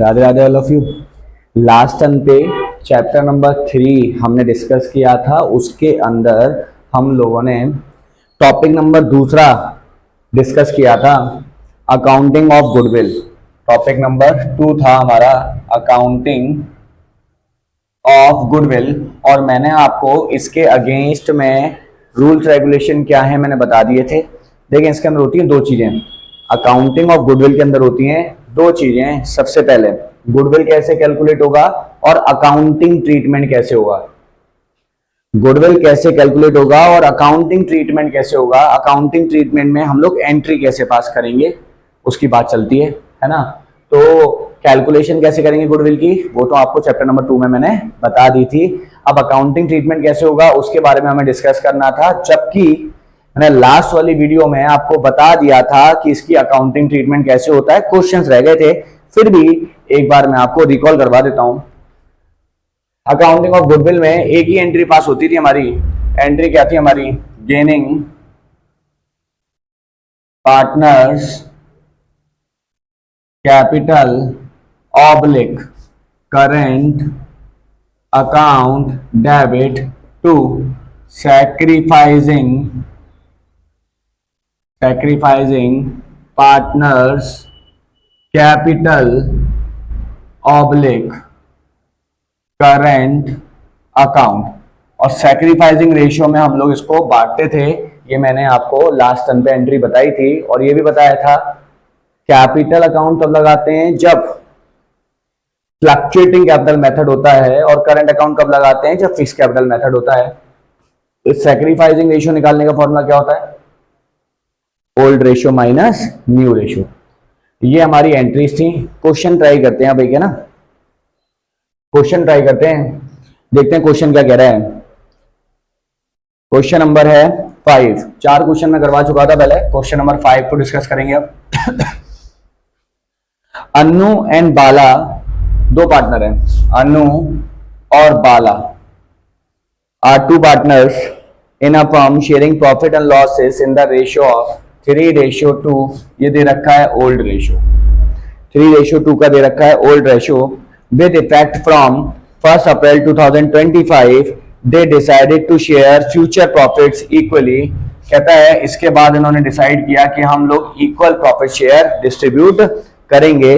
Radhe Radhe all of you. Last turn पे chapter number 3 हमने discuss किया था, उसके अंदर हम लोगों ने टॉपिक नंबर दूसरा डिस्कस किया था, accounting of goodwill. Topic number 2 था हमारा अकाउंटिंग ऑफ गुडविल, और मैंने आपको इसके अगेंस्ट में रूल्स रेगुलेशन क्या है मैंने बता दिए थे। देखिए इसके अंदर होती हैं दो चीजें, अकाउंटिंग ऑफ गुडविल के अंदर होती हैं दो चीजें। सबसे पहले गुडविल कैसे कैलकुलेट होगा और अकाउंटिंग ट्रीटमेंट कैसे होगा। गुडविल कैसे कैलकुलेट होगा और अकाउंटिंग ट्रीटमेंट कैसे होगा। अकाउंटिंग ट्रीटमेंट में हम लोग एंट्री कैसे पास करेंगे उसकी बात चलती है ना। तो कैलकुलेशन कैसे करेंगे गुडविल की, वो तो आपको चैप्टर नंबर 2 में मैंने बता दी थी। अब अकाउंटिंग ट्रीटमेंट कैसे होगा उसके बारे में हमें डिस्कस करना था, जबकि मैंने लास्ट वाली वीडियो में आपको बता दिया था कि इसकी अकाउंटिंग ट्रीटमेंट कैसे होता है। क्वेश्चंस रह गए थे, फिर भी एक बार मैं आपको रिकॉल करवा देता हूं। अकाउंटिंग ऑफ गुडविल में एक ही एंट्री पास होती थी हमारी। एंट्री क्या थी हमारी, gaining partners capital oblique current account debit to sacrificing partners capital oblique current account. और सैक्रिफाइसिंग रेशियो में हम लोग इसको बांटते थे, ये मैंने आपको लास्ट टर्न पे एंट्री बताई थी। और ये भी बताया था कैपिटल अकाउंट तब लगाते हैं जब फ्लक्चुएटिंग कैपिटल मेथड होता है, और करंट अकाउंट कब लगाते हैं जब फिक्स कैपिटल मेथड होता है। इस सैक्रिफाइसिंग रेशियो निकालने का फॉर्मूला क्या होता है, old ratio minus new ratio. ये हमारी एंट्रीज थी। क्वेश्चन ट्राई करते हैं भैया ना, क्वेश्चन ट्राई करते हैं, देखते हैं क्वेश्चन क्या कह रहा है। क्वेश्चन नंबर है 5। 4 क्वेश्चन मैं करवा चुका था पहले, क्वेश्चन नंबर 5 को डिस्कस करेंगे अब। अन्नू एंड बाला दो पार्टनर हैं, अन्नू और Bala are 2 partners in a firm sharing profit and losses in the ratio of 3:2। ये दे रखा है ओल्ड रेशियो, 3:2 का दे रखा है old ratio. With effect from 1 April 2025 they decided to share future profits equally. कहता है इसके बाद इन्होंने डिसाइड किया कि हम लोग इक्वल प्रॉफिट शेयर डिस्ट्रीब्यूट करेंगे।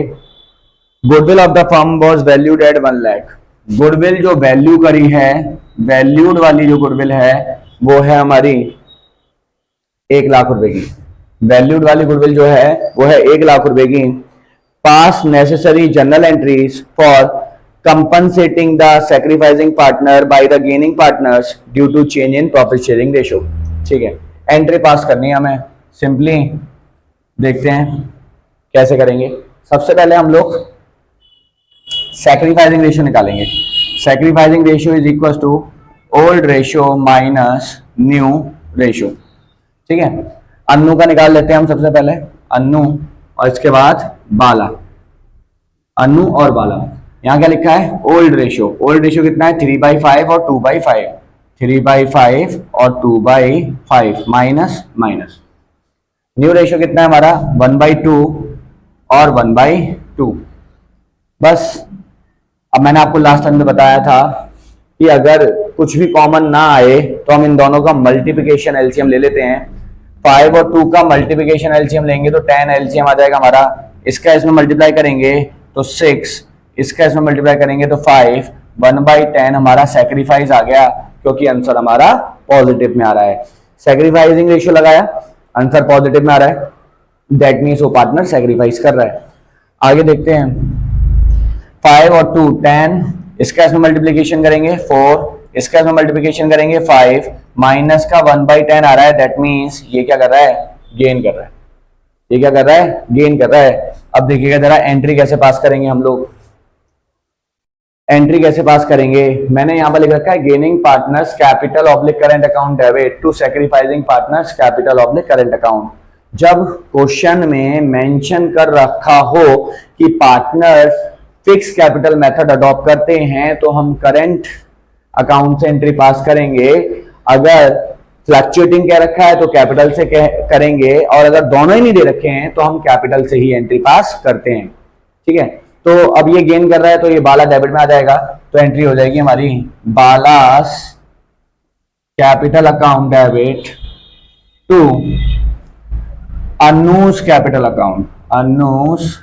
Goodwill of the firm was valued at 1 lakh. Goodwill जो वैल्यू करी है, वैल्यूड वाली जो गुडविल है वो है हमारी 1 लाख रुपए की। वैल्यूड वाली गुडविल जो है वो है 1 लाख रुपए की। Pass necessary journal entries for compensating the sacrificing partner by the gaining partners due to change in profit sharing ratio. ठीक है, एंट्री पास करनी है हमें। सिंपली देखते हैं कैसे करेंगे। सबसे पहले हम लोग सैक्रिफाइसिंग रेशियो निकालेंगे। Sacrificing ratio is equal to old ratio minus new ratio. ठीक है, अन्नू का निकाल लेते हैं हम सबसे पहले, अन्नू और इसके बाद बाला। अन्नू और बाला, यहां क्या लिखा है ओल्ड रेशियो। ओल्ड रेशियो कितना है 3/5 और 2/5। 3/5 और 2/5 माइनस माइनस। न्यू रेशियो कितना है हमारा 1/2 और 1/2। बस अब मैंने आपको लास्ट टाइम में बताया था कि अगर कुछ भी कॉमन ना आए तो हम इन दोनों का मल्टीप्लिकेशन एलसीएम ले लेते हैं। 5 और 2 का मल्टीप्लिकेशन एलसीएम लेंगे तो 10 एलसीएम आ जाएगा हमारा। इसका इसमें मल्टीप्लाई करेंगे तो 6, इसका इसमें मल्टीप्लाई करेंगे तो 5। 1/10 हमारा सैक्रिफाइस आ गया, क्योंकि आंसर हमारा पॉजिटिव में आ रहा है। सैक्रिफाइसिंग रेशियो लगाया, आंसर पॉजिटिव में आ रहा है, दैट मीन्स वो पार्टनर सैक्रिफाइस कर रहा है। आगे देखते हैं, 5 और 2 10, इसका इसमें मल्टीप्लिकेशन करेंगे 4, इसका इसमें मल्टीप्लिकेशन करेंगे 5, माइनस का 1/10 आ रहा है, दैट मीन्स ये क्या कर रहा है गेन कर रहा है। ये क्या कर रहा है गेन कर रहा है। अब देखिएगा जरा एंट्री कैसे पास करेंगे हम लोग। एंट्री कैसे पास करेंगे, मैंने यहां पर लिख रखा है gaining partners capital oblique current account debit to sacrificing partners capital oblique current account. जब क्वेश्चन में मेंशन कर रखा हो कि partners fix capital method adopt करते हैं तो हम करंट अकाउंट से एंट्री पास करेंगे। अगर फ्लक्चुएटिंग कह रखा है तो कैपिटल से करेंगे, और अगर दोनों ही नहीं दे रखे हैं तो हम कैपिटल से ही एंट्री पास करते हैं। ठीक है, तो अब ये गेन कर रहा है तो ये बाला डेबिट में आ जाएगा, तो एंट्री हो जाएगी हमारी Bala's capital account debit to Annu's capital account, Annu's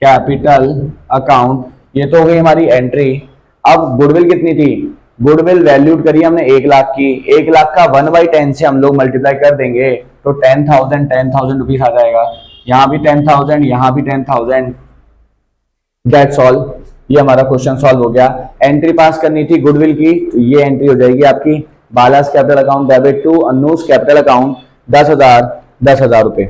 capital account. ये तो हो गई हमारी एंट्री। अब गुडविल कितनी थी, गुडविल वैल्यूड करी हमने 1 लाख की, 1 लाख का 1/10 से हम लोग मल्टीप्लाई कर देंगे तो 10,000 रुपीज आ जाएगा। यहाँ भी 10,000, यहाँ भी 10,000। दैट्स ऑल, ये हमारा क्वेश्चन सॉल्व हो गया। एंट्री पास करनी थी गुडविल की, तो ये एंट्री हो जाएगी आपकी Bala's capital account debit to Annu's capital account 10,000 रुपए।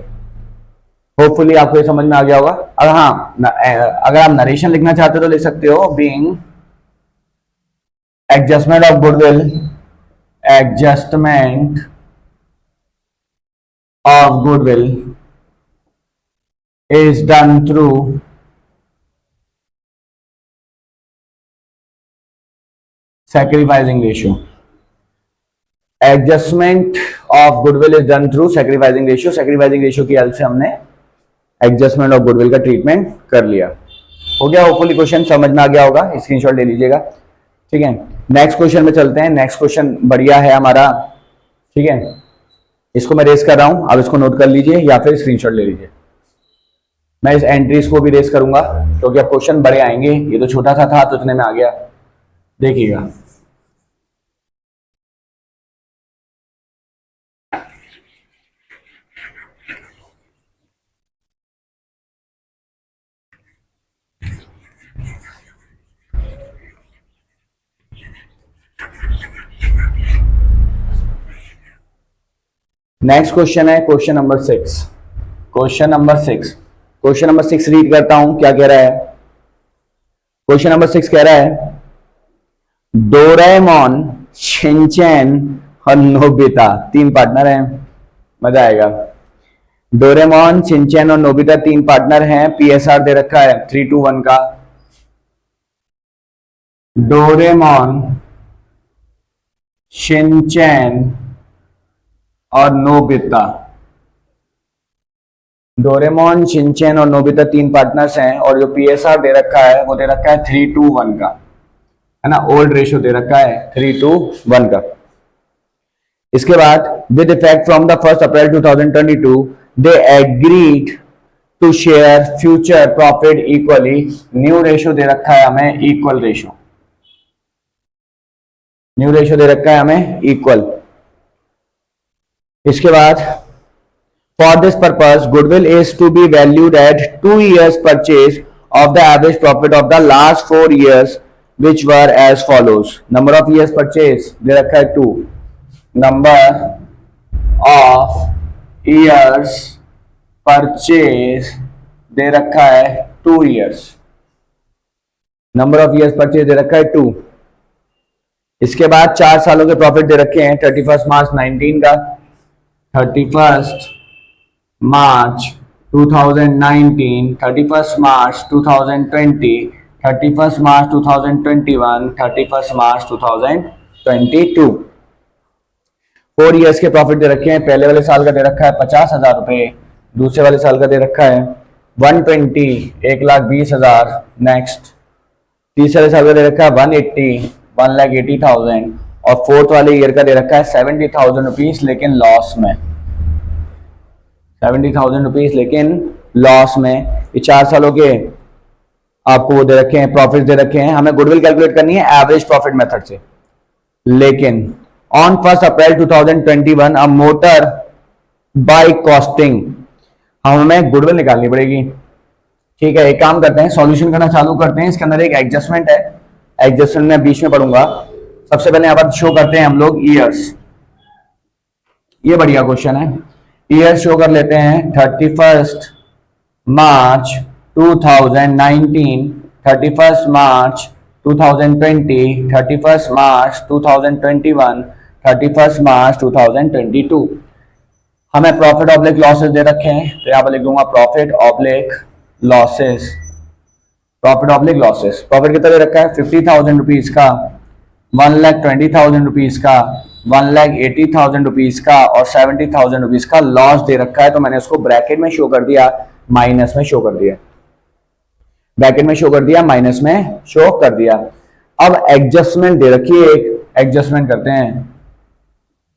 होपफुली आपको ये समझ में आ गया होगा। अगर हाँ अगर आप नरेशन लिखना चाहते हो तो लिख सकते हो, being adjustment of goodwill, adjustment of goodwill is done through sacrificing ratio, adjustment of goodwill is done through sacrificing ratio. Sacrificing ratio की हेल्प से हमने एडजस्टमेंट ऑफ गुडविल का ट्रीटमेंट कर लिया। हो गया, होपफुली क्वेश्चन समझ में आ गया होगा, स्क्रीनशॉट ले लीजिएगा। ठीक है, नेक्स्ट क्वेश्चन में चलते हैं। नेक्स्ट क्वेश्चन बढ़िया है हमारा, ठीक है, इसको मैं रेस कर रहा हूं, आप इसको नोट कर लीजिए या फिर स्क्रीनशॉट ले लीजिए। मैं इस एंट्रीज को भी रेस करूंगा क्योंकि अब क्वेश्चन बड़े आएंगे, ये तो छोटा सा था तो इतने में आ गया, देखिएगा। नेक्स्ट क्वेश्चन है question number 6। Question number 6 read करता हूं क्या कह रहा है। क्वेश्चन नंबर 6 कह रहा है डोरेमोन, शिनचैन और नोबिता 3 पार्टनर हैं, मजा आएगा। डोरेमोन, शिनचैन और नोबिता 3 पार्टनर हैं, पीएसआर दे रखा है 3:1 का। डोरेमोन, शिनचैन और नोबिता, डोरेमोन, शिनचैन और नोबिता 3 पार्टनर्स हैं और जो पीएसआर दे रखा है वो दे रखा है 3:1 का, है ना, ओल्ड रेशियो दे रखा है 3:1 का। इसके बाद with effect from the 1 April 2022 they agreed to share future profit equally. New ratio दे रखा है हमें इक्वल रेशियो, न्यू रेशियो दे रखा है हमें इक्वल। इसके बाद for this purpose goodwill is to be valued at 2 years purchase of the average profit of the last 4 years which were as follows। Number of years purchase दे रखा है 2, number of years purchase दे रखा है 2 years, number of years purchase दे रखा है 2। इसके बाद 4 सालों के प्रॉफिट दे रखे हैं 31 मार्च 19 का, 31 मार्च 2019, 31 मार्च 2020, 31 मार्च 2021, 31 मार्च 2022। 4 years के प्रॉफिट दे रखे हैं। पहले वाले साल का दे रखा है 50,000 रुपए, दूसरे वाले साल का दे रखा है 120, 1,20,000। नेक्स्ट, तीसरे वाले साल का दे रखा है 180, 1,80,000 और फोर्थ वाले ईयर का दे रखा है 70,000 रुपीज लेकिन लॉस में, 70,000 रुपीज लेकिन लॉस में। ये 4 सालों के आपको वो दे रखे हैं, प्रॉफिट दे रखे हैं। हमें गुडविल कैलकुलेट करनी है एवरेज प्रॉफिट मेथड से, लेकिन ऑन 1 अप्रैल 2021 अब मोटर बाइक कॉस्टिंग हमें गुडविल निकालनी पड़ेगी। ठीक है, एक काम करते हैं, सॉल्यूशन करना चालू करते हैं। इसके अंदर एक एडजस्टमेंट है, एडजस्टमेंट में बीच में पढ़ूंगा। सबसे पहले यहाँ पर शो करते हैं हम लोग ईयर्स, ये बढ़िया क्वेश्चन है। ईयर शो कर लेते हैं 31 मार्च 2019, 31 मार्च 2020, 31 मार्च 2021, 31 मार्च 2022। हमें प्रॉफिट ऑब्लिक लॉसेस दे रखे हैं, तो यहाँ पर लिख दूंगा profit oblique losses, profit oblique losses. Profit कितना दे रखा है 50,000 रुपीज का, 1,20,000 रुपीज का, 1,80,000 रुपीज का और 70,000 रुपीज का लॉस दे रखा है। तो मैंने उसको ब्रैकेट में शो कर दिया, माइनस में शो कर दिया। ब्रैकेट में शो कर दिया, माइनस में शो कर दिया। अब एडजस्टमेंट दे रखी है, एक एडजस्टमेंट करते हैं।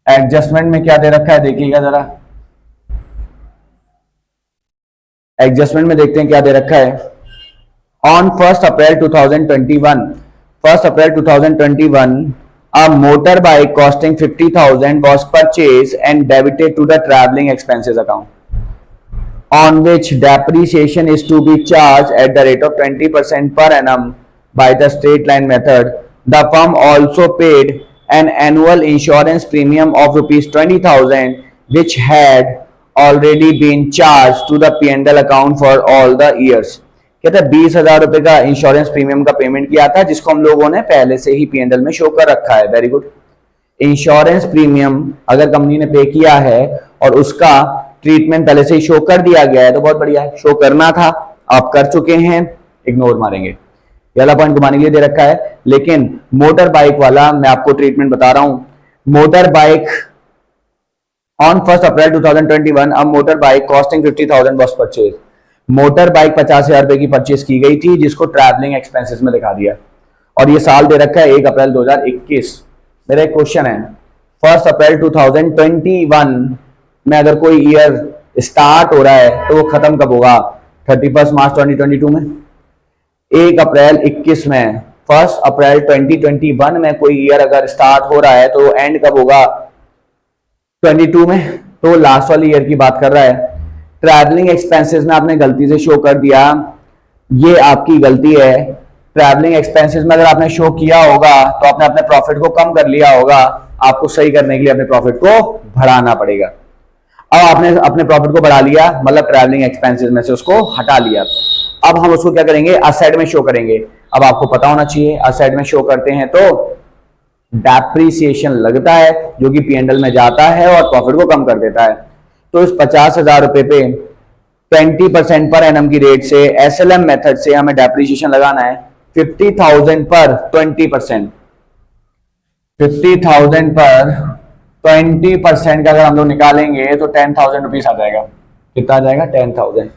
एडजस्टमेंट में क्या दे रखा है देखिएगा जरा, एडजस्टमेंट में देखते हैं क्या दे रखा है। On 1 April 2021 a motorbike costing 50,000 was purchased and debited to the traveling expenses account, on which depreciation is to be charged at the rate of 20% per annum by the straight line method. The firm also paid an annual insurance premium of rupees 20,000, which had already been charged to the P&L account for all the years. कहते हैं 20,000 रुपए का insurance premium का payment किया था, जिसको हम लोगों ने पहले से ही P&L में शो कर रखा है। Very good. इंश्योरेंस प्रीमियम अगर कंपनी ने पे किया है और उसका ट्रीटमेंट पहले से ही शो कर दिया गया है तो बहुत बढ़िया है। शो करना था, आप कर चुके हैं, इग्नोर मारेंगे। ये वाला पॉइंट घुमाने के लिए दे रखा है, लेकिन मोटर बाइक वाला मैं आपको ट्रीटमेंट बता रहा हूं। मोटर बाइक ऑन 1 अप्रैल 2021 अब motor bike costing 50,000 was purchase. Motor bike 50,000 रुपए की परचेज की गई थी, जिसको ट्रैवलिंग एक्सपेंसेस में दिखा दिया, और ये साल दे रखा है 1 अप्रैल 2021। मेरा एक क्वेश्चन है, 1 अप्रैल 2021 में अगर कोई ईयर स्टार्ट हो रहा है तो वो खत्म कब होगा? 31 मार्च 2022 में। 1 अप्रैल 21 में, 1 अप्रैल 2021 में कोई ईयर अगर स्टार्ट हो रहा है तो एंड कब होगा? 22 में। तो लास्ट वाली ईयर की बात कर रहा है। ट्रैवलिंग एक्सपेंसेस में आपने गलती से शो कर दिया, ये आपकी गलती है। ट्रैवलिंग एक्सपेंसेस में अगर आपने शो किया होगा तो आपने अपने प्रॉफिट को कम कर लिया होगा, आपको सही करने के लिए अपने प्रॉफिट को बढ़ाना पड़ेगा। अब आपने अपने प्रॉफिट को बढ़ा लिया, मतलब ट्रैवलिंग एक्सपेंसेस में से उसको हटा लिया। अब हम उसको क्या करेंगे? असेट में शो करेंगे। अब आपको पता होना चाहिए, असेट में शो करते हैं तो डेप्रीसिएशन लगता है, जो कि P&L में जाता है और प्रॉफिट को कम कर देता है। तो इस 50,000 रुपए पे 20% पर एनम की रेट से SLM मेथड से हमें डेप्रीसिएशन लगाना है। 50,000 पर 20%, 50,000 पर 20% का अगर हम लोग निकालेंगे तो 10,000 रुपीज आ जाएगा। कितना आ जाएगा? 10,000।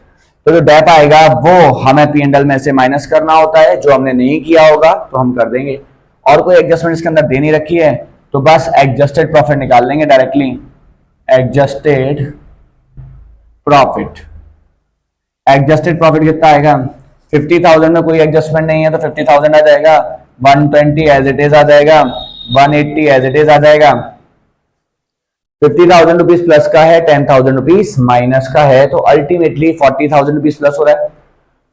तो जो डेप आएगा वो हमें P&L में से माइनस करना होता है, जो हमने नहीं किया होगा तो हम कर देंगे। और कोई एडजस्टमेंट इसके अंदर दे नहीं रखी है तो बस एडजस्टेड प्रॉफिट निकाल लेंगे directly. Adjusted profit, adjusted profit कितना आएगा? 50,000 में कोई एडजस्टमेंट नहीं है तो 50,000 आ जाएगा, 120 एज इट इज आ जाएगा, 180 एज इट इज आ जाएगा। 50,000 रुपीज प्लस का है, 10,000 रुपीज माइनस का है, तो अल्टीमेटली 40,000 रुपीज प्लस हो रहा है।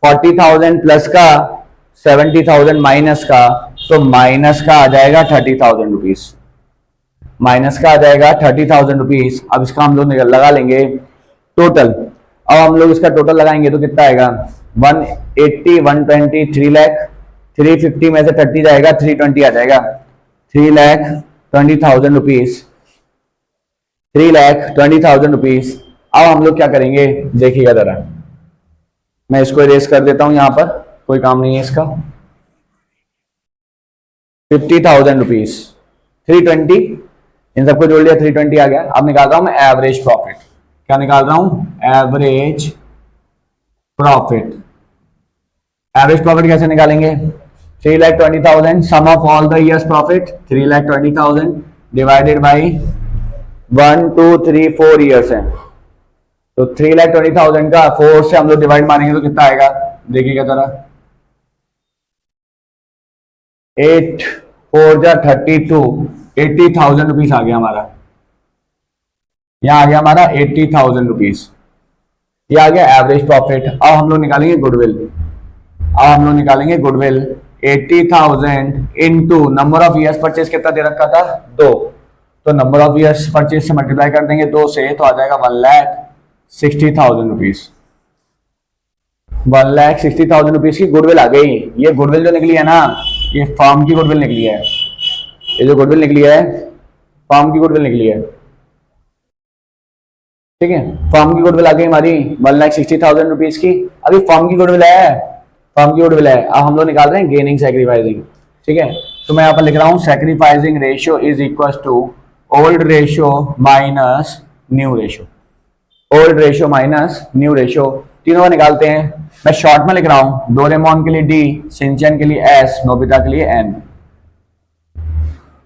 40,000 प्लस का 70,000 माइनस का, तो माइनस का आ जाएगा 30,000 रुपीज, माइनस का आ जाएगा 30,000 रुपीज। अब इसका हम लोग लगा लेंगे टोटल। अब हम लोग इसका टोटल लगाएंगे तो कितना आएगा? 180, 120, 3 लाख। 350 में से 30 जाएगा, 320 आ जाएगा। 3,20,000 रुपीज, 3,20,000 रुपीज। अब हम लोग क्या करेंगे देखिएगा जरा, मैं इसको इरेज कर देता हूं, यहां पर कोई काम नहीं है इसका। 50,000 रुपीज, 320, इन सबको जोड़ लिया, 320 आ गया। अब निकाल रहा हूं मैं एवरेज प्रॉफिट। क्या निकाल रहा हूं? Average profit. एवरेज प्रॉफिट कैसे निकालेंगे? 3,20,000 sum of all the years profit, 3,20,000 divided by 1 2 3 4 years है, तो 3,20,000 का 4 से हम लोग डिवाइड मारेंगे तो कितना आएगा देखिएगा जरा। 8 4 जा 32, 80,000 रुपीज आ गया हमारा। यहां आ गया हमारा 80,000 रुपीज, ये आ गया एवरेज प्रॉफिट। अब हम लोग निकालेंगे गुडविल। अब हम लोग निकालेंगे goodwill. 80,000 into number of years purchase कितना दे रखा था? 2, तो नंबर ऑफ ईयर्स परचेज से मल्टीप्लाई कर देंगे 2 से, तो आ जाएगा 1,60,000 रुपीज। 1,60,000 रुपीज की गुडविल आ गई। ये गुडविल जो निकली है ना, ये फर्म की गुडविल निकली है। ये जो गुडविल निकली है फर्म की गुडविल निकली है, ठीक है। फर्म की गुडविल आ गई हमारी 1,60,000 रुपीज की। अभी फर्म की गुडविल है, फर्म की गुडविल है। अब हम लोग निकाल रहे हैं गेनिंग सैक्रिफाइसिंग, ठीक है। तो मैं यहाँ पर लिख रहा हूँ sacrificing ratio is equal to old ratio minus new ratio. Old ratio minus new ratio, तीनों का निकालते हैं। मैं शॉर्ट में लिख रहा हूं, डोरेमोन के लिए डी, शिनचैन के लिए एस, नोबिता के लिए एन।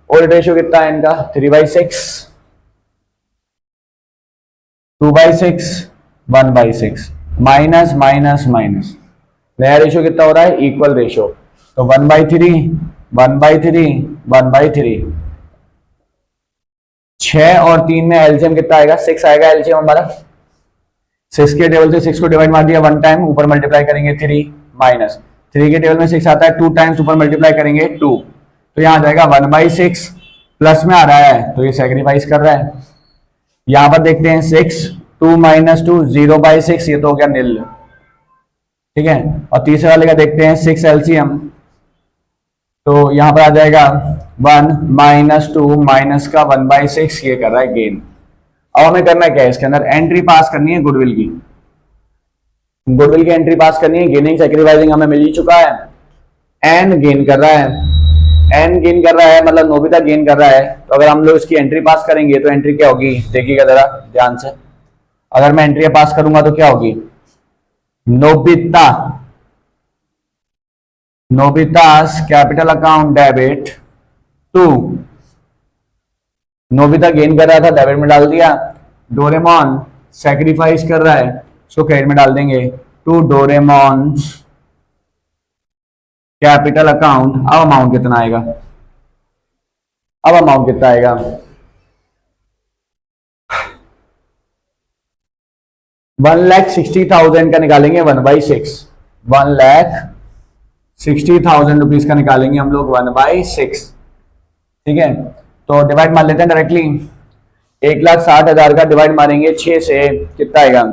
ओल्ड रेशियो कितना है इनका? 3/6, 2/6, 1/6, माइनस माइनस माइनस, नया रेशियो कितना हो रहा है? Equal ratio. तो 1/3, 1/3, 1/3, 6 और 3 में एलसीएम कितना आएगा? 6 आएगा एलसीएम हमारा। 6 के टेबल से 6 को डिवाइड मार दिया 1 टाइम, ऊपर मल्टीप्लाई करेंगे 3, माइनस 3 के टेबल में 6 आता है 2 टाइम्स, ऊपर मल्टीप्लाई करेंगे 2, तो यहां आ जाएगा 1/6, प्लस में आ रहा है तो ये सेक्रीफाइस कर रहा है। यहां पर देखते हैं 6, 2 - 2, 0/6, ये तो हो गया निल, ठीक है। और तीसरे वाले का देखते हैं 6 एलसीएम, तो यहां पर आ जाएगा 1 - 2 माइनस का 1/6, ये कर रहा है गेन। अब हमें करना क्या है? इसके अंदर एंट्री पास करनी है गुडविल की, गुडविल की एंट्री पास करनी है। गेनिंग सैक्रिफाइसिंग हमें मिल ही चुका है, एन गेन कर रहा है, एन गेन कर रहा है मतलब नोबिता गेन कर रहा है। तो अगर हम लोग इसकी एंट्री पास करेंगे तो एंट्री क्या होगी? देखिएगा जरा ध्यान से, अगर मैं एंट्री पास करूंगा तो क्या होगी? Nobita, Nobita's capital account debit to, Nobita gain कर रहा था डेबिट में डाल दिया, डोरेमोन सैक्रिफाइस कर रहा है उसको क्रेडिट में डाल देंगे, टू डोरेमोन्स कैपिटल अकाउंट। अब अमाउंट कितना आएगा? अब अमाउंट कितना आएगा? 1,60,000 का निकालेंगे 1/6, 1,60,000 रुपीज का निकालेंगे हम लोग 1/6, ठीक है। तो डिवाइड मार लेते हैं डायरेक्टली, 1,60,000 का डिवाइड मारेंगे 6 से, कितना आएगा?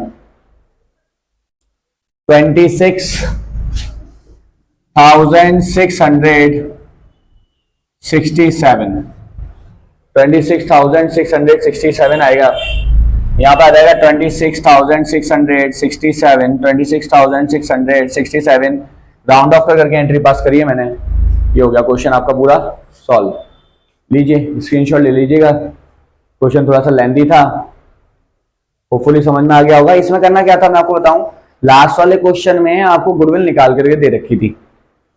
26,667, 26,667 आएगा। यहां पर आ जाएगा 26,667, 26,667, राउंड ऑफ करके एंट्री पास करिए मैंने, ये हो गया क्वेश्चन आपका पूरा सॉल्व। लीजिए स्क्रीनशॉट ले लीजिएगा, क्वेश्चन थोड़ा सा लेंथी था, होपफुली समझ में आ गया होगा। इसमें करना क्या था मैं आपको बताऊं, लास्ट वाले क्वेश्चन में आपको गुडविल निकाल करके दे रखी थी,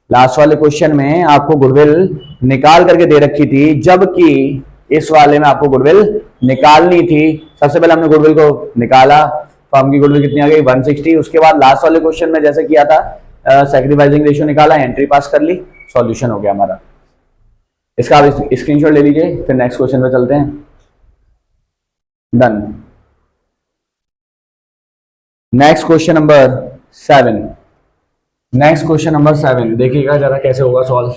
लास्ट वाले क्वेश्चन में आपको गुडविल निकाल करके दे रखी थी, जबकि इस वाले में आपको गुडविल निकालनी थी। सबसे पहले हमने गुडविल को निकाला, फर्म की गुडविल कितनी आ गई? 160। उसके बाद लास्ट वाले क्वेश्चन में जैसे किया था, सैक्रिफाइसिंग रेशियो निकाला, एंट्री पास कर ली, सॉल्यूशन हो गया हमारा। इसका आप स्क्रीनशॉट ले लीजिए, फिर नेक्स्ट क्वेश्चन पे चलते हैं। Done. Next question number 7, next question number 7 देखिएगा जरा कैसे होगा सॉल्व।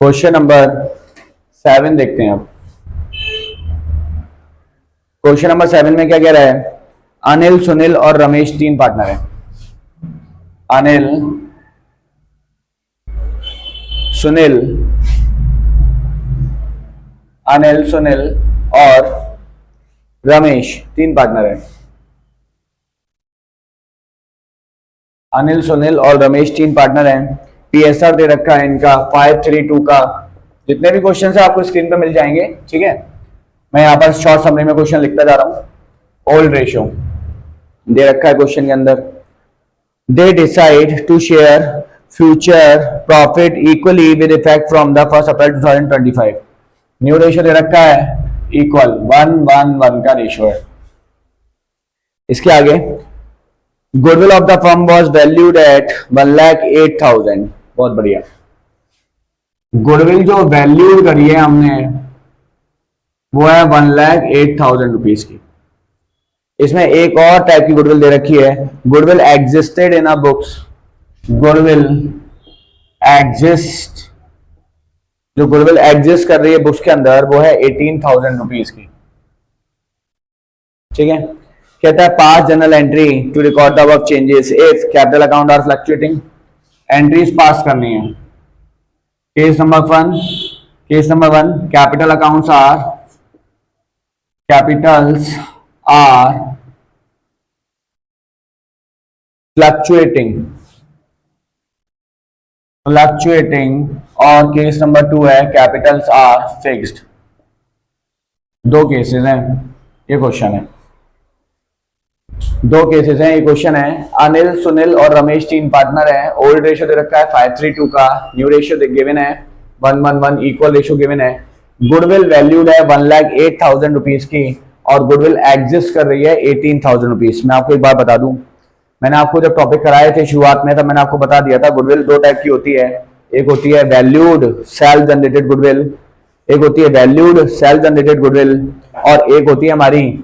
क्वेश्चन नंबर 7 देखते हैं अब। क्वेश्चन नंबर 7 में क्या कह रहा है? अनिल, सुनील और रमेश 3 पार्टनर हैं। अनिल, सुनील, अनिल, सुनील और रमेश 3 पार्टनर हैं। अनिल, सुनील और रमेश 3 पार्टनर हैं। पीएसआर दे रखा है इनका 532 का। जितने भी क्वेश्चन है आपको स्क्रीन पे मिल जाएंगे, ठीक है। मैं यहाँ पर शॉर्ट समरी में क्वेश्चन लिखता जा रहा हूँ। ओल्ड रेशियो दे रखा है क्वेश्चन के अंदर। They decide to share future profit equally with effect from the 1 April 2025। New ratio दे रखा है इक्वल 1:1 का रेशियो है। इसके आगे goodwill of the firm was valued at 1,08,000। बहुत बढ़िया। गुडविल जो वैल्यू करी है हमने वो है 1,08,000 रुपीज की। इसमें एक और टाइप की गुडविल दे रखी है, goodwill existed in a books. Goodwill exist, जो गुडविल एग्जिस्ट कर रही है बुक्स के अंदर वो है 18,000 रुपीज की, ठीक है। कहता है pass journal entry to record the above changes if capital account are fluctuating. Entries pass करनी है। Case number 1, case number 1, capitals are fluctuating और केस नंबर 2 है कैपिटल्स आर फिक्स्ड। दो केसेस हैं, ये क्वेश्चन है, दो केसेस हैं, ये क्वेश्चन है। अनिल, सुनील और रमेश 3 पार्टनर हैं। ओल्ड रेशियो दे रखा है 5:3:2 का, न्यू रेशियो गिवन है 1:1:1, इक्वल रेशियो गिवन है। गुडविल वैल्यूड है 1,08,000 रुपीज की और गुडविल एग्जिस्ट कर रही है 18,000 रुपीज। मैं आपको एक बार बता दूं, मैंने आपको जब टॉपिक कराए थे शुरुआत में, तब मैंने आपको बता दिया था गुडविल दो टाइप की होती है। एक होती है वैल्यूड सेल्फ जनरेटेड गुडविल, एक होती है वैल्यूड सेल्फ जनरेटेड गुडविल, और एक होती है हमारी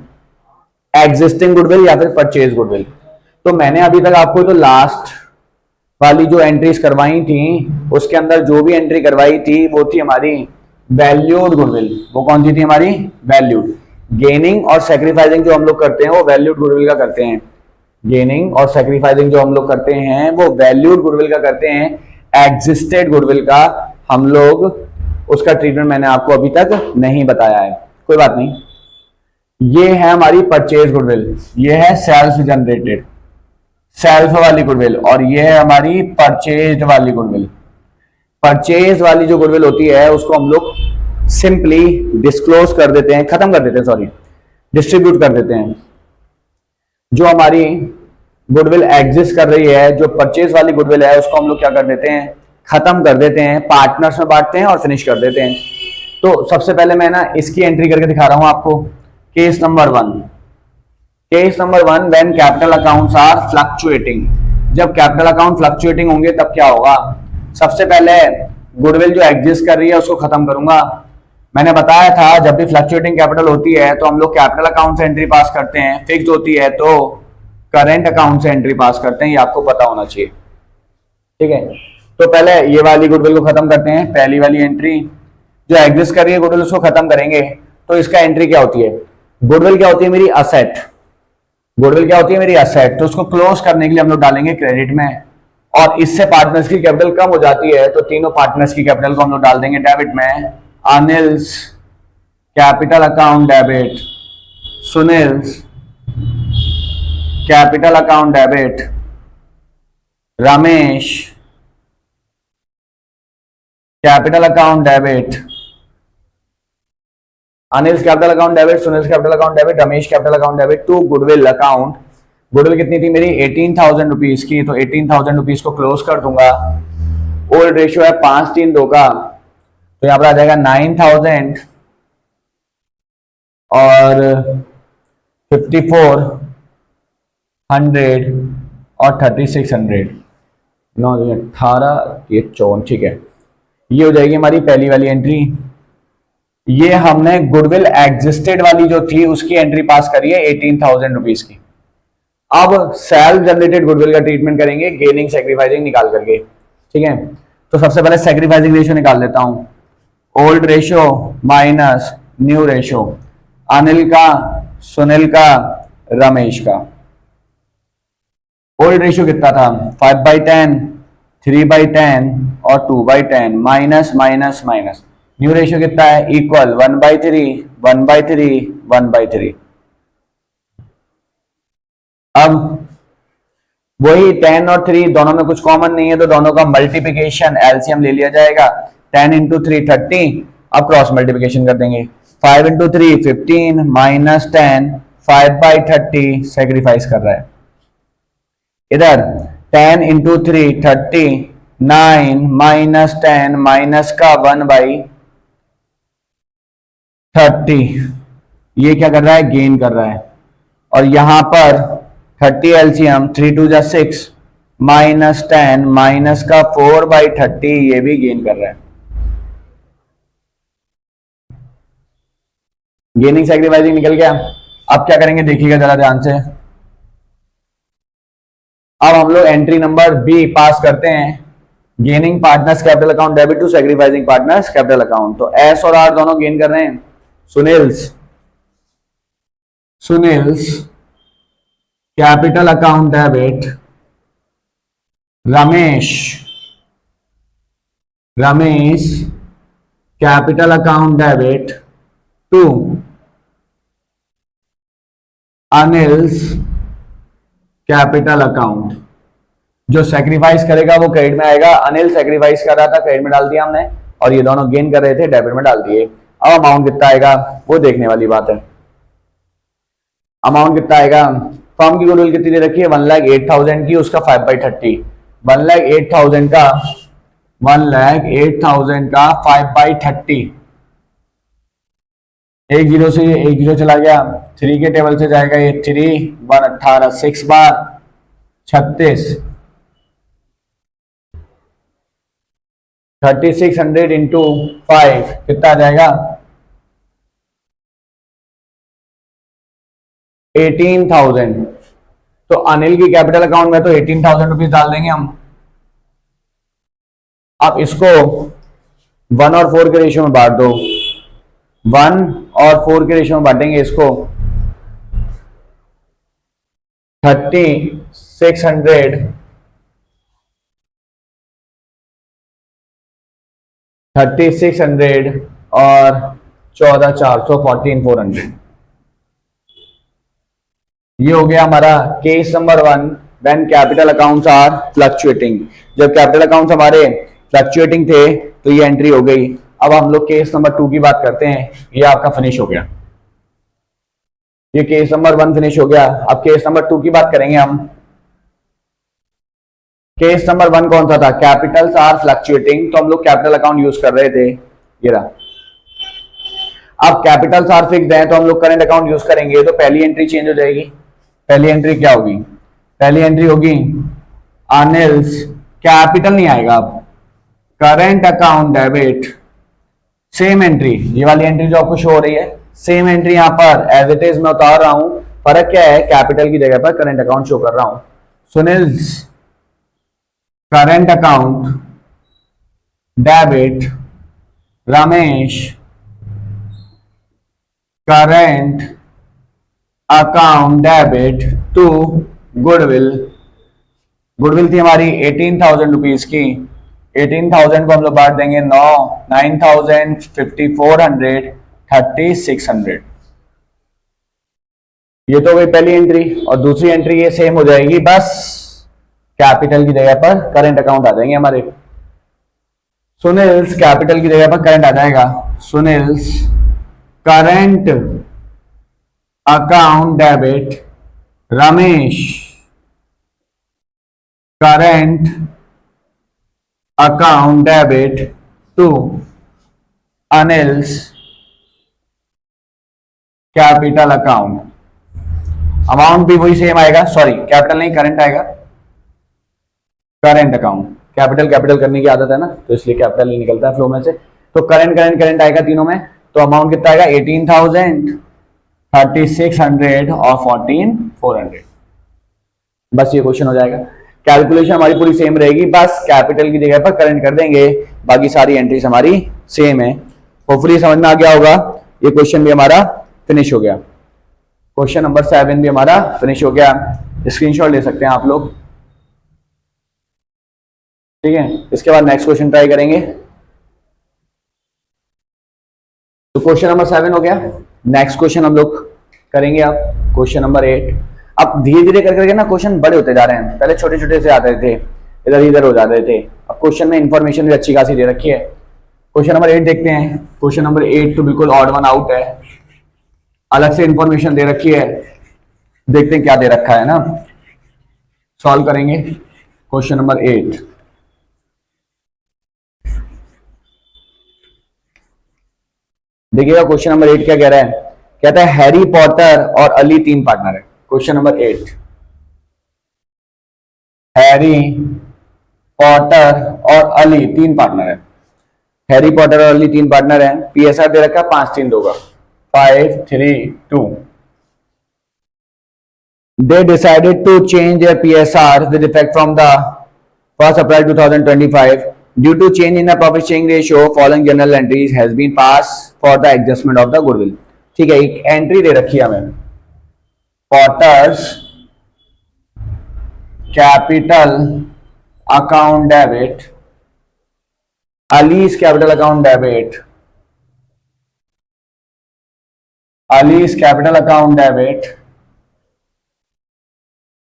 एग्जिस्टिंग गुडविल या फिर परचेज गुडविल। तो मैंने अभी तक आपको तो लास्ट वाली जो एंट्रीज करवाई थी उसके अंदर जो भी एंट्री करवाई थी वो थी हमारी वैल्यूड गुडविल। वो कौन सी थी हमारी? वैल्यूड। गेनिंग और सैक्रिफाइसिंग जो हम लोग करते हैं वो वैल्यूड गुडविल का करते हैं। गेनिंग और सैक्रिफाइसिंग जो हम लोग करते हैं वो वैल्यूड गुडविल का करते हैं। एग्जिस्टेड गुडविल का हम लोग उसका ट्रीटमेंट मैंने आपको अभी तक नहीं बताया है, कोई बात नहीं। ये है हमारी परचेज गुडविल, ये है सेल्फ जनरेटेड सेल्फ वाली गुडविल, और ये है हमारी परचेज वाली गुडविल। परचेज वाली जो गुडविल होती है उसको हम लोग सिंपली डिस्क्लोज कर देते हैं, खत्म कर देते हैं, सॉरी डिस्ट्रीब्यूट कर देते हैं। जो हमारी गुडविल एग्जिस्ट कर रही है, जो परचेज वाली गुडविल है, उसको हम लोग क्या कर देते हैं? खत्म कर देते हैं, पार्टनर्स में बांटते हैं और फिनिश कर देते हैं। तो सबसे पहले मैं ना इसकी एंट्री करके दिखा रहा हूं आपको। Case number 1, case number 1, when capital accounts are fluctuating. जब कैपिटल अकाउंट फ्लक्चुएटिंग होंगे तब क्या होगा? सबसे पहले गुडविल जो एग्जिस्ट कर रही है उसको खत्म करूंगा। मैंने बताया था जब भी फ्लक्चुएटिंग कैपिटल होती है तो हम लोग कैपिटल अकाउंट से एंट्री पास करते हैं, फिक्स्ड होती है तो करंट अकाउंट से एंट्री पास करते हैं, ये आपको पता होना चाहिए, ठीक है। तो पहले ये वाली गुडविल को खत्म करते हैं। पहली वाली एंट्री जो एग्जिस्ट कर रही है गुडविल उसको खत्म करेंगे। तो इसका एंट्री क्या होती है? गुडविल क्या होती है? मेरी असेट। गुडविल क्या होती है? मेरी असेट। तो उसको क्लोज करने के लिए हम लोग डालेंगे क्रेडिट में, और इससे पार्टनर्स की कैपिटल कम हो जाती है तो तीनों पार्टनर्स की कैपिटल को हम लोग डाल देंगे डेबिट में। Anil's capital account debit, Sunil's capital account debit, Ramesh capital account debit, Anil's capital account debit, Sunil's capital account debit, Ramesh capital account debit to goodwill account. Goodwill कितनी थी मेरी? 18,000 रुपीज की, तो 18,000 रुपीज को क्लोज कर दूंगा। ओल्ड रेशियो है 5:3:2 का, तो यहां पर आ जाएगा 9,000 और 5,400 और 3,600, 9,18 ये 54, ठीक है। ये हो जाएगी हमारी पहली वाली एंट्री। ये हमने गुडविल एग्जिस्टेड वाली जो थी उसकी एंट्री पास करी है 18,000 रुपीज की। अब सेल्फ जनरेटेड गुडविल का ट्रीटमेंट करेंगे गेनिंग सैक्रिफाइसिंग निकाल करके, ठीक है। तो सबसे पहले सैक्रिफाइसिंग रेशियो निकाल लेता हूं। Old ratio minus new ratio, Anil का, सुनील का, रमेश का। ओल्ड रेशियो कितना था? 5/10, 3/10 और 2/10, minus minus minus. New ratio कितना है? इक्वल 1/3, 1/3, 1/3। अब वही 10 और 3 दोनों में कुछ कॉमन नहीं है तो दोनों का मल्टीप्लिकेशन एलसीएम ले लिया जाएगा। 10 × 3 30, अब क्रॉस मल्टीप्लिकेशन कर देंगे। 5 × 3 15 माइनस 10, 5/30 सेक्रीफाइस कर रहा है। इधर 10 × 3 30, 9 माइनस 10 माइनस का 1/30, ये क्या कर रहा है? गेन कर रहा है। और यहां पर 30 एलसीएम, 3 2 जा 6 माइनस 10 माइनस का 4/30, ये भी गेन कर रहा है। गेनिंग सैक्रिफाइसिंग निकल गया। अब क्या करेंगे देखिएगा जरा ध्यान से। अब हम लोग एंट्री नंबर बी पास करते हैं, gaining partners capital account debit to sacrificing partners capital account. तो एस और आर दोनों गेन कर रहे हैं। Sunil's capital account debit, Ramesh capital account debit to Anil's capital account. जो सेक्रीफाइस करेगा वो क्रेडिट में आएगा। अनिल सेक्रीफाइस कर रहा था, क्रेडिट में डाल दिया हमने, और ये दोनों गेन कर रहे थे, डेबिट में डाल दिए। अब अमाउंट कितना आएगा वो देखने वाली बात है। अमाउंट कितना आएगा? फर्म की गुडविल कितनी दे रखी है? 1,08,000 की, उसका 5/30। 1,08,000 का 1,08,000 का 5/30। एक जीरो से एक जीरो चला गया, 3 के टेबल से जाएगा ये 3, 1 18, 6 बार 36, 3600 इंटू 5 कितना आ जाएगा? 18,000। तो अनिल की कैपिटल अकाउंट में तो 18,000 रुपीज डाल देंगे हम। अब इसको 1 और 4 के रेशियो में बांट दो। 1 और 4 के रेशियो में बांटेंगे इसको। 3600 और 14,400 14,400। ये हो गया हमारा case number 1 when capital accounts are fluctuating. जब कैपिटल अकाउंट्स हमारे फ्लक्चुएटिंग थे तो ये एंट्री हो गई। अब हम लोग केस नंबर 2 की बात करते हैं। ये आपका फिनिश हो गया, ये केस नंबर 1 फिनिश हो गया। अब केस नंबर 2 की बात करेंगे हम। केस नंबर 1 कौन सा था? कैपिटल्स आर फ्लक्चुएटिंग, तो हम लोग कैपिटल अकाउंट यूज कर रहे थे, ये रहा। अब कैपिटल्स आर फिक्स्ड है तो हम लोग करंट अकाउंट यूज करेंगे, तो पहली एंट्री चेंज हो जाएगी। पहली एंट्री क्या होगी? पहली एंट्री होगी अनिल्स, कैपिटल नहीं आएगा, अब current account debit, same entry, ये वाली एंट्री जो आपको शो हो रही है, सेम एंट्री यहां पर एज इट इज मैं उतार रहा हूं। फर्क क्या है? कैपिटल की जगह पर करंट अकाउंट शो कर रहा हूं। Sunil's current account debit, Ramesh current account debit to goodwill. Goodwill थी हमारी 18,000 रुपीज की। 18,000 को हम लोग बांट देंगे 9,000, 5,400, 3,600। ये तो गई पहली एंट्री। और दूसरी एंट्री ये सेम हो जाएगी, बस कैपिटल की जगह पर करंट अकाउंट आ जाएंगे हमारे। सुनिल्स कैपिटल की जगह पर करंट आ जाएगा। Sunil's current account debit, Ramesh current account debit to Anil's capital account. Amount भी वही सेम आएगा, सॉरी कैपिटल नहीं करंट आएगा, करंट अकाउंट। कैपिटल कैपिटल करने की आदत है ना, तो इसलिए कैपिटल ही निकलता है फ्लो में से। तो करंट करंट करंट आएगा तीनों में। तो अमाउंट कितना आएगा? 18,000, 3,600 और 14,400। बस ये क्वेश्चन हो जाएगा। कैलकुलेशन हमारी पूरी सेम रहेगी, बस कैपिटल की जगह पर करंट कर देंगे, बाकी सारी एंट्रीज हमारी सेम है। होपफुली समझ में आ गया होगा। ये क्वेश्चन भी हमारा फिनिश हो गया। क्वेश्चन नंबर 7 भी हमारा फिनिश हो गया। स्क्रीनशॉट ले सकते हैं आप लोग, ठीक है। इसके बाद नेक्स्ट क्वेश्चन ट्राई करेंगे। तो क्वेश्चन नंबर 7 हो गया। नेक्स्ट क्वेश्चन हम लोग करेंगे अब क्वेश्चन नंबर 8। अब धीरे धीरे करके ना क्वेश्चन बड़े होते जा रहे हैं। पहले छोटे छोटे से आते थे, इधर इधर हो जाते थे। अब क्वेश्चन में इंफॉर्मेशन भी अच्छी खासी दे रखी है। क्वेश्चन नंबर 8 देखते हैं। क्वेश्चन नंबर 8 तो बिल्कुल ऑड वन आउट है, अलग से इंफॉर्मेशन दे रखी है। देखते हैं क्या दे रखा है ना, सॉल्व करेंगे। क्वेश्चन नंबर 8 देखिएगा। क्वेश्चन नंबर 8 क्या कह रहा है? कहता है हैरी पॉटर और अली 3 पार्टनर है। क्वेश्चन नंबर 8, हैरी पॉटर और अली 3 पार्टनर है। हैरी पॉटर और अली 3 पार्टनर है। पीएसआर दे रखा है 5, 3, 2 का 5, 3, 2। They decided to change their PSR with effect from the 1st April 2025. Due to change in the profit sharing ratio, following journal entries has been passed for the adjustment of the goodwill. ठीक है, एक entry दे रखी है हमें, Potter's capital account debit, Ali's capital account debit Ali's capital account debit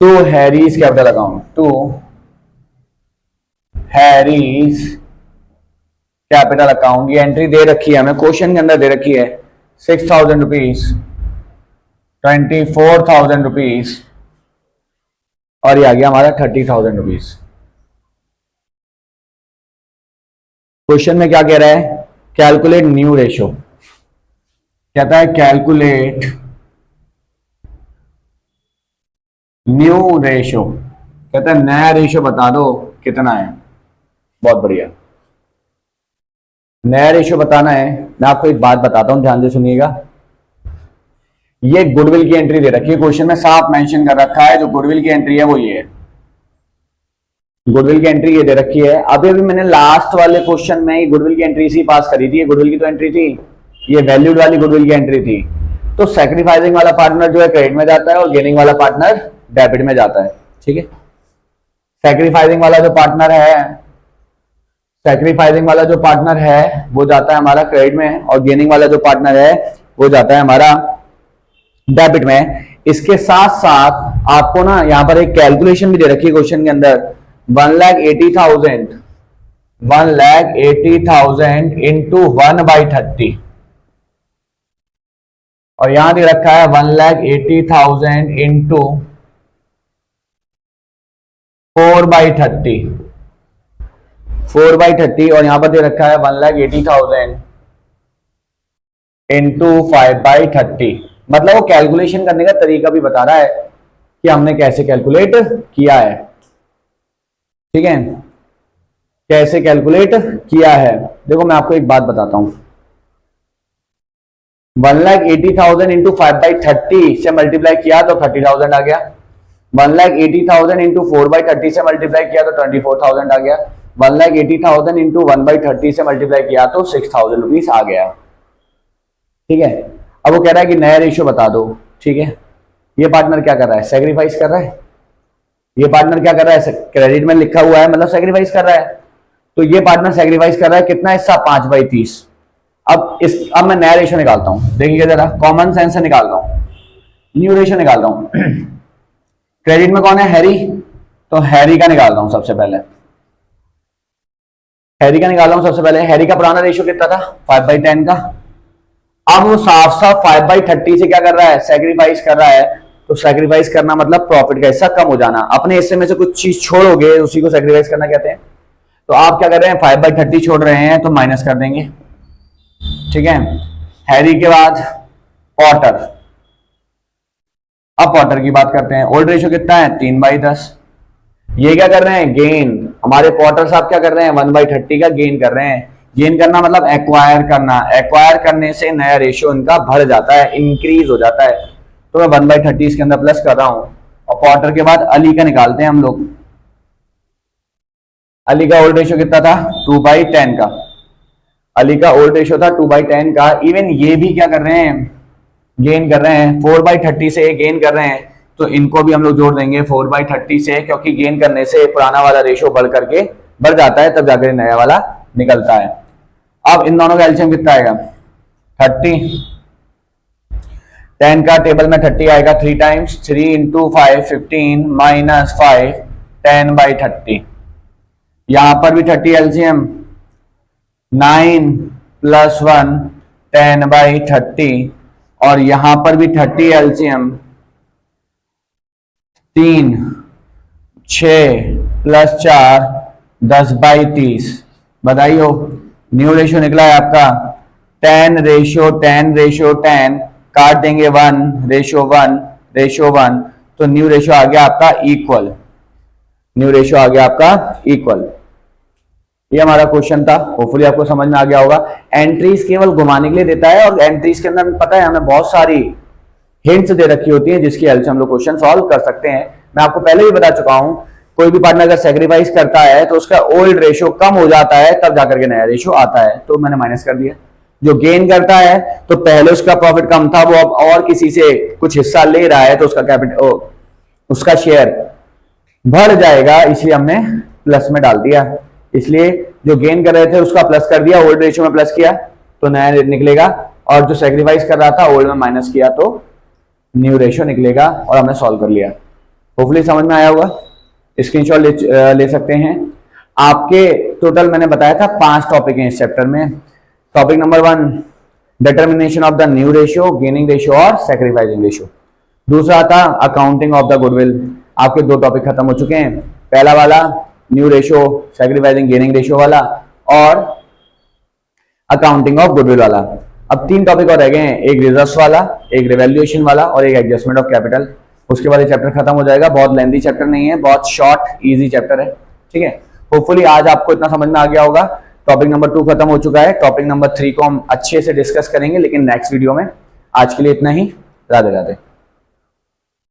to Harry's capital account, to Harry's capital account. ये entry दे रखी है हमें, क्वेश्चन के अंदर दे रखी है 6,000 रुपीज, 24,000 रुपीज और ये आ गया हमारा 30,000 रुपीज। क्वेश्चन में क्या कह रहा है, कैलकुलेट न्यू रेशो। कहता है कैलकुलेट न्यू रेशो, कहता है नया रेशो बता दो कितना है। बहुत बढ़िया, नया रेशियो बताना है। मैं आपको एक बात बताता हूं, ध्यान से सुनिएगा। ये गुडविल की एंट्री दे रखी है, क्वेश्चन में साफ मेंशन कर रखा है जो गुडविल की एंट्री है वो ये है। गुडविल की एंट्री ये दे रखी है। अभी मैंने लास्ट वाले क्वेश्चन में ही गुडविल की एंट्री सी पास करी थी। ये गुडविल की तो एंट्री थी, ये वैल्यूड वाली गुडविल की एंट्री थी। तो सैक्रिफाइसिंग वाला पार्टनर जो है क्रेडिट में जाता है और गेनिंग वाला पार्टनर डेबिट में जाता है। ठीक है, सैक्रिफाइसिंग वाला जो पार्टनर है, सैक्रिफाइसिंग वाला जो पार्टनर है वो जाता है हमारा क्रेडिट में और गेनिंग वाला जो पार्टनर है वो जाता है हमारा डेबिट में। इसके साथ साथ आपको ना यहां पर एक कैलकुलेशन भी दे रखी है क्वेश्चन के अंदर, 1,80,000 इंटू 1/30 और यहां दे रखा है 1,80,000 इंटू 4/30 और यहां पर दे रखा है 1,80,000 इंटू 5/30। मतलब वो कैलकुलेशन करने का तरीका भी बता रहा है कि हमने कैसे कैलकुलेट किया है। ठीक है, कैसे कैलकुलेट किया है। देखो मैं आपको एक बात बताता हूं, 1,80,000 इंटू 5/30 से मल्टीप्लाई किया तो 30,000 आ गया। 1,80,000 इंटू 4/30 से मल्टीप्लाई किया तो 24,000 आ गया। 1,80,000 इंटू 1/30 से मल्टीप्लाई किया तो 6,000 रुपीज आ गया। ठीक है, अब वो कह रहा है कि नया रेशियो बता दो। ठीक है, ये पार्टनर क्या कर रहा है, सैक्रिफाइस कर रहा है। ये पार्टनर क्या कर रहा है, क्रेडिट में लिखा हुआ है मतलब सैक्रिफाइस कर रहा है। तो ये पार्टनर सैक्रिफाइस कर रहा है कितना हिस्सा, 5/30। अब मैं नया रेशियो निकालता हूं, देखिए जरा, कॉमन सेंस से निकालता हूं, न्यू रेशियो निकालता हूं। क्रेडिट में कौन है, हैरी, तो हैरी का निकालता हूं सबसे पहले। हैरी का निकाल रहा हूं सबसे पहले। हैरी का पुराना रेशियो कितना था, 5/10 का। अब वो साफ साफ 5/30 से क्या कर रहा है, सैक्रिफाइस कर रहा है। तो सैक्रिफाइस करना मतलब प्रॉफिट का हिस्सा कम हो जाना, अपने हिस्से में से कुछ चीज छोड़ोगे उसी को सैक्रिफाइस करना कहते हैं। तो आप क्या कर रहे हैं, 5/30 छोड़ रहे हैं तो माइनस कर देंगे। ठीक है, हैरी के बाद पॉटर। अब पॉटर की बात करते हैं, ओल्ड रेशियो कितना है, 3/10। ये क्या कर रहे हैं, गेन। हमारे पॉटर साहब क्या कर रहे हैं, 1/30 का गेन कर रहे हैं। गेन करना मतलब एक्वायर करना, एक्वायर करने से नया रेशियो इनका बढ़ जाता है, इंक्रीज हो जाता है। तो मैं 1/30 इसके अंदर प्लस कर रहा हूं। और पॉटर के बाद अली का निकालते हैं हम लोग। अली का ओल्ड रेशियो कितना था, 2/10 का। अली का ओल्ड रेशियो था 2/10 का। इवन ये भी क्या कर रहे हैं, गेन कर रहे हैं, 4/30 से गेन कर रहे हैं। तो इनको भी हम लोग जोड़ देंगे 4/30 से, क्योंकि गेन करने से पुराना वाला रेशियो बढ़ करके बढ़ जाता है, तब जाकर नया वाला निकलता है। अब इन दोनों का एलसीएम कितना आएगा, 30। 10 का टेबल में 30 आएगा, 3 टाइम्स 3 इंटू 5 15 माइनस 5 10/30। यहां पर भी 30 एलसीएम, 9 + 1 10/30 और यहां पर भी 30 एलसीएम, 3 6 + 4 10/30। बताइयो, न्यू रेशियो निकला है आपका 10:10 काट देंगे 1:1:1, तो न्यू रेशियो आ गया आपका इक्वल। न्यू रेशियो आ गया आपका इक्वल। ये हमारा क्वेश्चन था, होपफुली आपको समझ में आ गया होगा। एंट्रीज केवल घुमाने के लिए देता है और एंट्रीज के अंदर पता है हमें बहुत सारी हिंट्स दे रखी होती हैं जिसकी हेल्प से हम लोग क्वेश्चन सॉल्व कर सकते हैं। मैं आपको पहले भी बता चुका हूं, कोई भी पार्टनर अगर सैक्रिफाइस करता है तो उसका ओल्ड रेशियो कम हो जाता है, तब जाकर के नया रेशियो आता है। तो मैंने माइनस कर दिया। जो गेन करता है तो पहले उसका प्रॉफिट कम था, वो अब और किसी से कुछ हिस्सा ले रहा है तो उसका कैपिटल, उसका शेयर बढ़ जाएगा, इसलिए हमने प्लस में डाल दिया। इसलिए जो गेन कर रहे थे उसका प्लस कर दिया, ओल्ड रेशियो में प्लस किया। तो नया निकलेगा, और जो सेक्रीफाइस कर रहा था ओल्ड में माइनस किया तो न्यू रेशियो निकलेगा, और हमने सॉल्व कर लिया। होपफुली समझ में आया होगा। स्क्रीनशॉट ले सकते हैं। आपके टोटल मैंने बताया था 5 टॉपिक हैं इस चैप्टर में। Topic number 1 determination of the new ratio, gaining ratio और सैक्रिफाइसिंग रेशियो। दूसरा था अकाउंटिंग ऑफ द गुडविल। आपके 2 टॉपिक खत्म हो चुके हैं। पहला वाला new ratio, sacrificing gaining ratio वाला, और अकाउंटिंग ऑफ गुडविल वाला। अब 3 टॉपिक और रह गए हैं, एक रिजर्व्स वाला, एक रिवैल्यूएशन वाला और एक एडजस्टमेंट ऑफ कैपिटल। उसके बाद ये चैप्टर खत्म हो जाएगा। बहुत लेंथी चैप्टर नहीं है, बहुत शॉर्ट इजी चैप्टर है, ठीक है। होपफुली आज आपको इतना समझ में आ गया होगा। टॉपिक नंबर 2 खत्म हो चुका है। टॉपिक नंबर 3 को हम अच्छे से डिस्कस करेंगे लेकिन नेक्स्ट वीडियो में। आज के लिए इतना ही। राधे राधे।